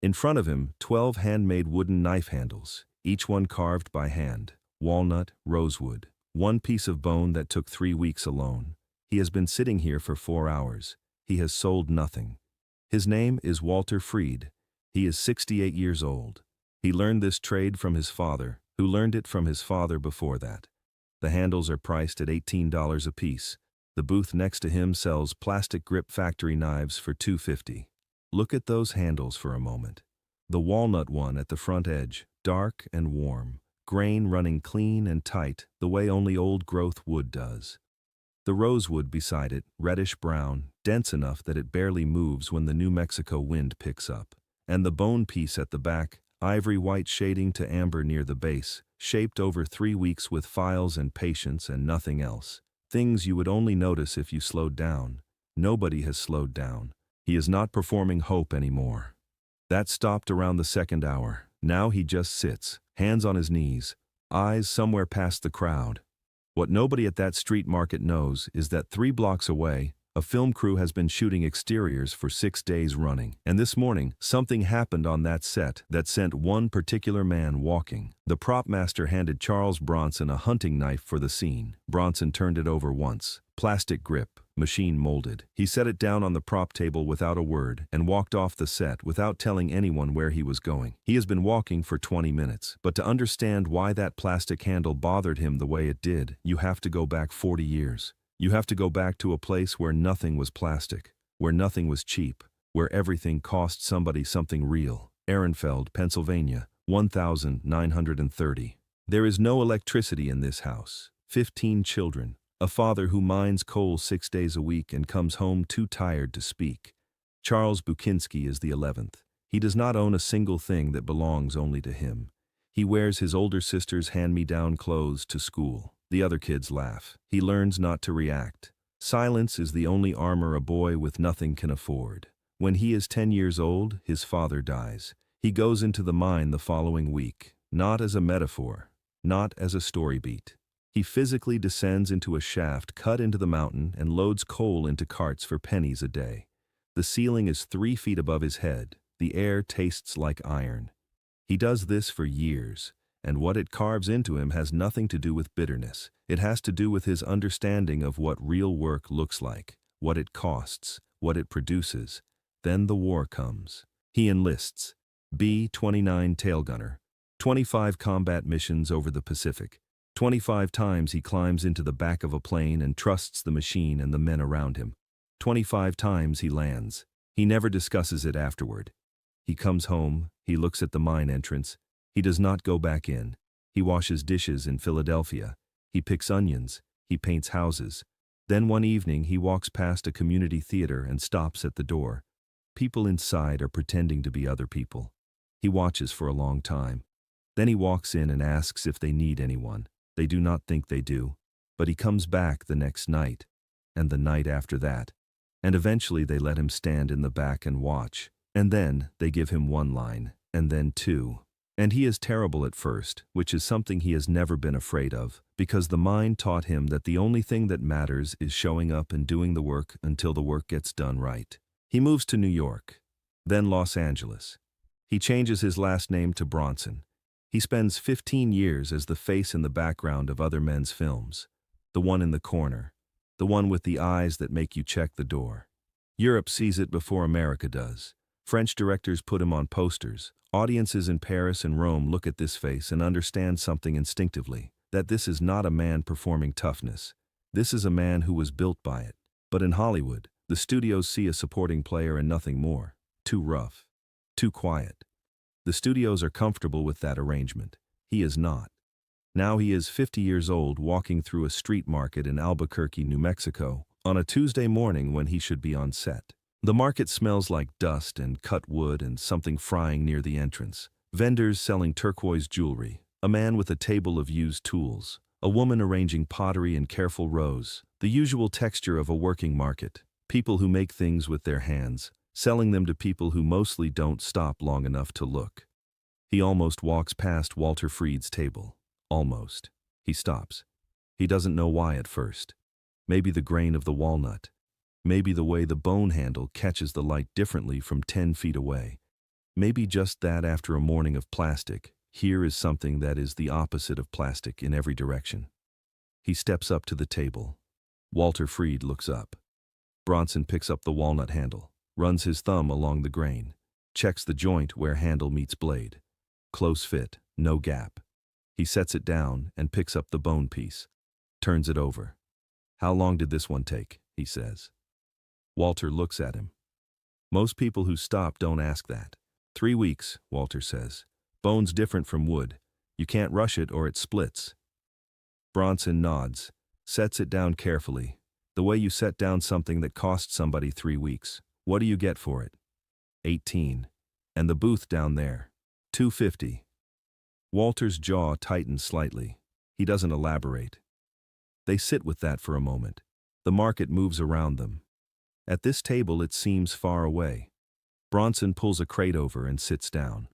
In front of him, 12 handmade wooden knife handles, each one carved by hand, walnut, rosewood, one piece of bone that took 3 weeks alone. He has been sitting here for 4 hours. He has sold nothing. His name is Walter Fried. He is 68 years old. He learned this trade from his father, who learned it from his father before that. The handles are priced at $18 a piece. The booth next to him sells plastic grip factory knives for $2.50. Look at those handles for a moment. The walnut one at the front edge, dark and warm, grain running clean and tight the way only old-growth wood does. The rosewood beside it, reddish-brown, dense enough that it barely moves when the New Mexico wind picks up. And the bone piece at the back, ivory-white shading to amber near the base, shaped over 3 weeks with files and patience and nothing else. Things you would only notice if you slowed down. Nobody has slowed down. He is not performing hope anymore. That stopped around the 2nd hour. Now he just sits, hands on his knees, eyes somewhere past the crowd. What nobody at that street market knows is that 3 blocks away, a film crew has been shooting exteriors for 6 days running. And this morning, something happened on that set that sent one particular man walking. The prop master handed Charles Bronson a hunting knife for the scene. Bronson turned it over once. Plastic grip, machine molded. He set it down on the prop table without a word and walked off the set without telling anyone where he was going. He has been walking for 20 minutes, but to understand why that plastic handle bothered him the way it did, you have to go back 40 years. You have to go back to a place where nothing was plastic, where nothing was cheap, where everything cost somebody something real. Ehrenfeld, Pennsylvania, 1930. There is no electricity in this house. 15 children. A father who mines coal 6 days a week and comes home too tired to speak. Charles Bukinski is the 11th. He does not own a single thing that belongs only to him. He wears his older sister's hand-me-down clothes to school. The other kids laugh. He learns not to react. Silence is the only armor a boy with nothing can afford. When he is 10 years old, his father dies. He goes into the mine the following week, not as a metaphor, not as a story beat. He physically descends into a shaft cut into the mountain and loads coal into carts for pennies a day. The ceiling is 3 feet above his head. The air tastes like iron. He does this for years, and what it carves into him has nothing to do with bitterness. It has to do with his understanding of what real work looks like, what it costs, what it produces. Then the war comes. He enlists. B-29 tail gunner. 25 combat missions over the Pacific. 25 times he climbs into the back of a plane and trusts the machine and the men around him. 25 times he lands. He never discusses it afterward. He comes home, he looks at the mine entrance. He does not go back in. He washes dishes in Philadelphia. He picks onions. He paints houses. Then one evening he walks past a community theater and stops at the door. People inside are pretending to be other people. He watches for a long time. Then he walks in and asks if they need anyone. They do not think they do. But he comes back the next night, and the night after that. And eventually they let him stand in the back and watch. And then they give him 1 line, and then 2. And he is terrible at first, which is something he has never been afraid of, because the mine taught him that the only thing that matters is showing up and doing the work until the work gets done right. He moves to New York, then Los Angeles. He changes his last name to Bronson. He spends 15 years as the face in the background of other men's films. The one in the corner. The one with the eyes that make you check the door. Europe sees it before America does. French directors put him on posters. Audiences in Paris and Rome look at this face and understand something instinctively, that this is not a man performing toughness. This is a man who was built by it. But in Hollywood, the studios see a supporting player and nothing more. Too rough. Too quiet. The studios are comfortable with that arrangement. He is not. Now he is 50 years old walking through a street market in Albuquerque, New Mexico, on a Tuesday morning when he should be on set. The market smells like dust and cut wood and something frying near the entrance. Vendors selling turquoise jewelry, a man with a table of used tools, a woman arranging pottery in careful rows, the usual texture of a working market, people who make things with their hands, selling them to people who mostly don't stop long enough to look. He almost walks past Walter Fried's table. Almost. He stops. He doesn't know why at first. Maybe the grain of the walnut. Maybe the way the bone handle catches the light differently from 10 feet away. Maybe just that after a morning of plastic, here is something that is the opposite of plastic in every direction. He steps up to the table. Walter Freed looks up. Bronson picks up the walnut handle, runs his thumb along the grain, checks the joint where handle meets blade. Close fit, no gap. He sets it down and picks up the bone piece, turns it over. "How long did this one take?" he says. Walter looks at him. "Most people who stop don't ask that." 3 weeks, Walter says. "Bone's different from wood. You can't rush it or it splits." Bronson nods, sets it down carefully, the way you set down something that cost somebody 3 weeks. "What do you get for it?" 18. "And the booth down there?" 250. Walter's jaw tightens slightly. He doesn't elaborate. They sit with that for a moment. The market moves around them. At this table it seems far away. Bronson pulls a crate over and sits down.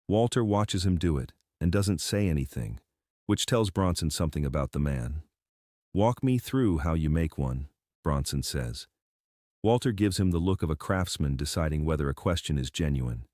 Walter watches him do it and doesn't say anything, which tells Bronson something about the man. "Walk me through how you make one," Bronson says. Walter gives him the look of a craftsman deciding whether a question is genuine.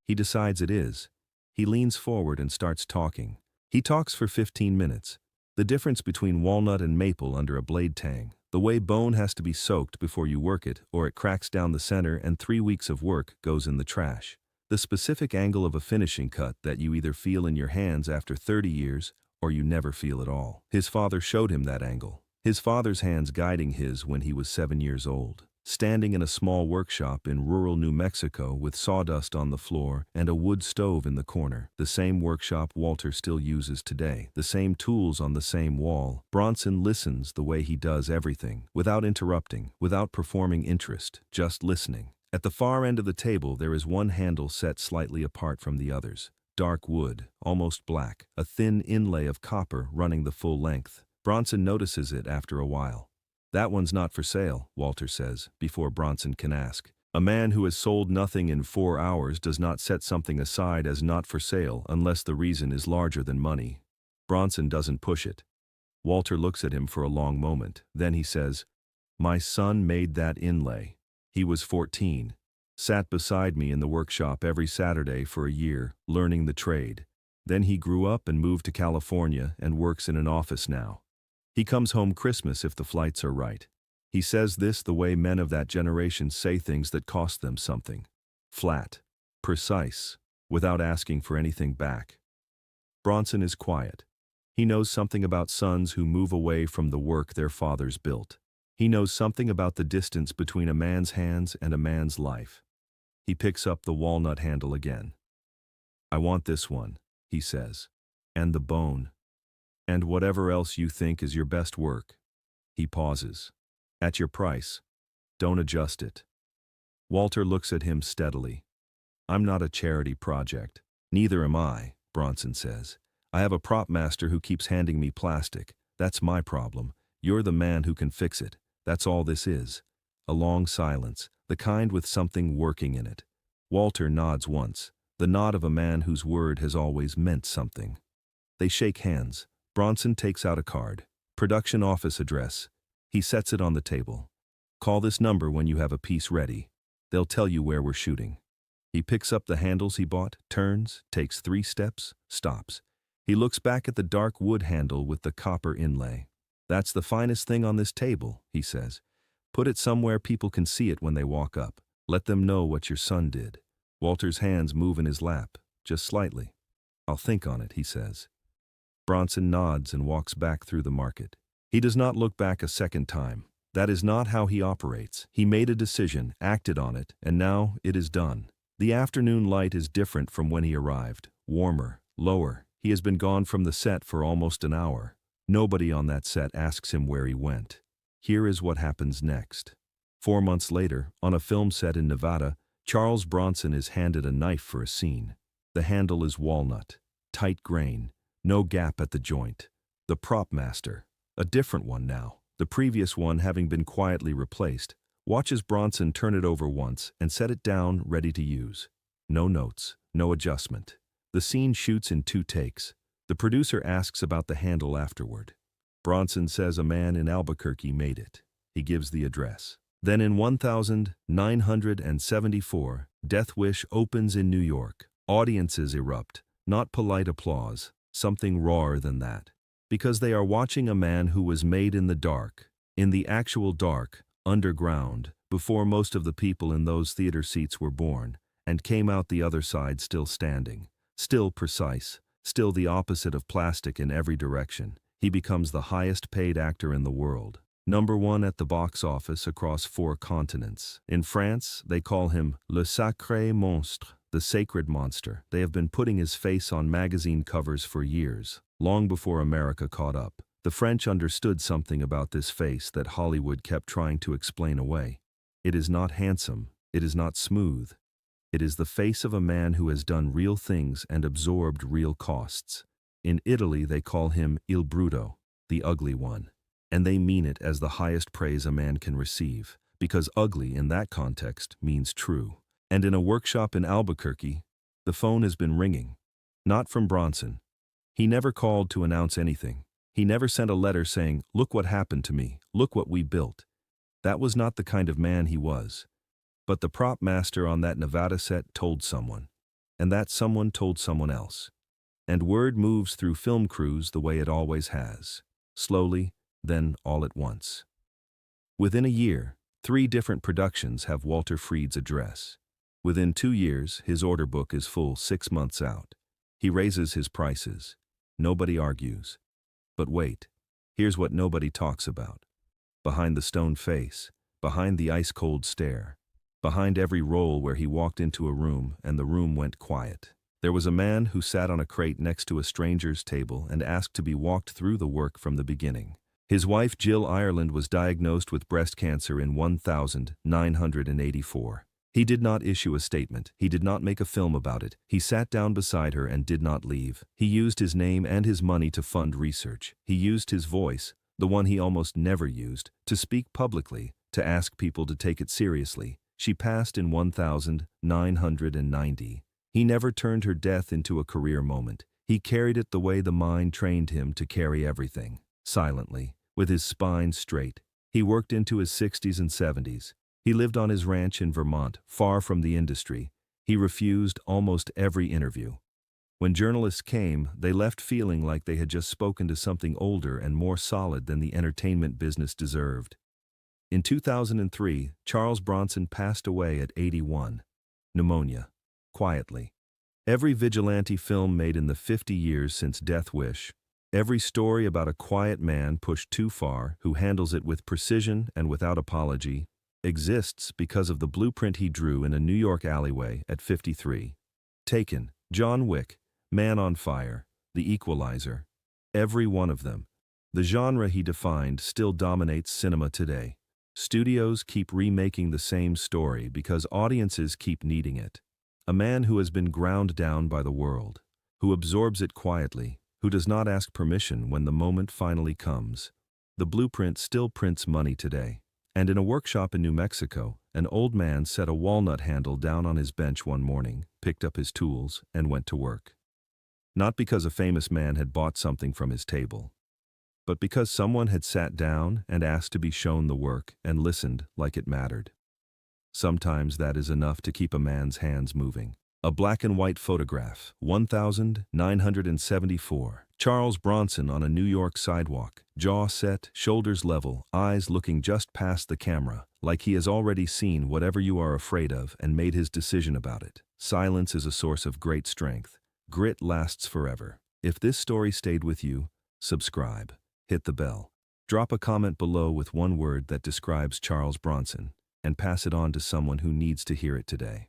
He decides it is. He leans forward and starts talking. He talks for 15 minutes. The difference between walnut and maple under a blade tang, the way bone has to be soaked before you work it or it cracks down the center and 3 weeks of work goes in the trash. The specific angle of a finishing cut that you either feel in your hands after 30 years or you never feel at all. His father showed him that angle. His father's hands guiding his when he was 7 years old. Standing in a small workshop in rural New Mexico with sawdust on the floor and a wood stove in the corner. The same workshop Walter still uses today. The same tools on the same wall. Bronson listens the way he does everything, without interrupting, without performing interest, just listening. At the far end of the table there is one handle set slightly apart from the others. Dark wood, almost black, a thin inlay of copper running the full length. Bronson notices it after a while. "That one's not for sale," Walter says, before Bronson can ask. A man who has sold nothing in 4 hours does not set something aside as not for sale unless the reason is larger than money. Bronson doesn't push it. Walter looks at him for a long moment. Then he says, "My son made that inlay. He was 14. Sat beside me in the workshop every Saturday for a year, learning the trade. Then he grew up and moved to California and works in an office now. He comes home Christmas if the flights are right. He says this the way men of that generation say things that cost them something. Flat. Precise. Without asking for anything back." Bronson is quiet. He knows something about sons who move away from the work their fathers built. He knows something about the distance between a man's hands and a man's life. He picks up the walnut handle again. "I want this one," he says. "And the bone. And whatever else you think is your best work." He pauses. "At your price. Don't adjust it." Walter looks at him steadily. "I'm not a charity project." "Neither am I," Bronson says. "I have a prop master who keeps handing me plastic. That's my problem. You're the man who can fix it. That's all this is." A long silence, the kind with something working in it. Walter nods once, the nod of a man whose word has always meant something. They shake hands. Bronson takes out a card. "Production office address." He sets it on the table. "Call this number when you have a piece ready. They'll tell you where we're shooting." He picks up the handles he bought, turns, takes 3 steps, stops. He looks back at the dark wood handle with the copper inlay. "That's the finest thing on this table," he says. "Put it somewhere people can see it when they walk up. Let them know what your son did." Walter's hands move in his lap, just slightly. "I'll think on it," he says. Bronson nods and walks back through the market. He does not look back a second time. That is not how he operates. He made a decision, acted on it, and now it is done. The afternoon light is different from when he arrived. Warmer, lower. He has been gone from the set for almost an hour. Nobody on that set asks him where he went. Here is what happens next. 4 months later, on a film set in Nevada, Charles Bronson is handed a knife for a scene. The handle is walnut, tight grain. No gap at the joint. The prop master, a different one now, the previous one having been quietly replaced, watches Bronson turn it over once and set it down ready to use. No notes, no adjustment. The scene shoots in 2 takes. The producer asks about the handle afterward. Bronson says a man in Albuquerque made it. He gives the address. Then in 1974, Death Wish opens in New York. Audiences erupt, not polite applause, something rawer than that. Because they are watching a man who was made in the dark, in the actual dark, underground, before most of the people in those theater seats were born, and came out the other side still standing, still precise, still the opposite of plastic in every direction. He becomes the highest paid actor in the world. #1 at the box office across 4 continents. In France, they call him Le Sacré Monstre, the sacred monster. They have been putting his face on magazine covers for years, long before America caught up. The French understood something about this face that Hollywood kept trying to explain away. It is not handsome, it is not smooth. It is the face of a man who has done real things and absorbed real costs. In Italy, they call him Il Bruto, the ugly one. And they mean it as the highest praise a man can receive, because ugly in that context means true. And in a workshop in Albuquerque, the phone has been ringing. Not from Bronson. He never called to announce anything. He never sent a letter saying, "Look what happened to me, look what we built." That was not the kind of man he was. But the prop master on that Nevada set told someone. And that someone told someone else. And word moves through film crews the way it always has. Slowly, then all at once. Within a year, 3 different productions have Walter Freed's address. Within 2 years, his order book is full 6 months out. He raises his prices. Nobody argues. But wait, here's what nobody talks about. Behind the stone face, behind the ice-cold stare, behind every role where he walked into a room and the room went quiet, there was a man who sat on a crate next to a stranger's table and asked to be walked through the work from the beginning. His wife Jill Ireland was diagnosed with breast cancer in 1984. He did not issue a statement. He did not make a film about it. He sat down beside her and did not leave. He used his name and his money to fund research. He used his voice, the one he almost never used, to speak publicly, to ask people to take it seriously. She passed in 1990. He never turned her death into a career moment. He carried it the way the mind trained him to carry everything. Silently, with his spine straight. He worked into his 60s and 70s. He lived on his ranch in Vermont, far from the industry. He refused almost every interview. When journalists came, they left feeling like they had just spoken to something older and more solid than the entertainment business deserved. In 2003, Charles Bronson passed away at 81. Pneumonia. Quietly. Every vigilante film made in the 50 years since Death Wish, every story about a quiet man pushed too far, who handles it with precision and without apology, exists because of the blueprint he drew in a New York alleyway at 53. Taken, John Wick, Man on Fire, The Equalizer. Every one of them. The genre he defined still dominates cinema today. Studios keep remaking the same story because audiences keep needing it. A man who has been ground down by the world, who absorbs it quietly, who does not ask permission when the moment finally comes. The blueprint still prints money today. And in a workshop in New Mexico, an old man set a walnut handle down on his bench one morning, picked up his tools, and went to work. Not because a famous man had bought something from his table, but because someone had sat down and asked to be shown the work and listened like it mattered. Sometimes that is enough to keep a man's hands moving. A black and white photograph, 1974. Charles Bronson on a New York sidewalk, jaw set, shoulders level, eyes looking just past the camera, like he has already seen whatever you are afraid of and made his decision about it. Silence is a source of great strength. Grit lasts forever. If this story stayed with you, subscribe, hit the bell. Drop a comment below with one word that describes Charles Bronson, and pass it on to someone who needs to hear it today.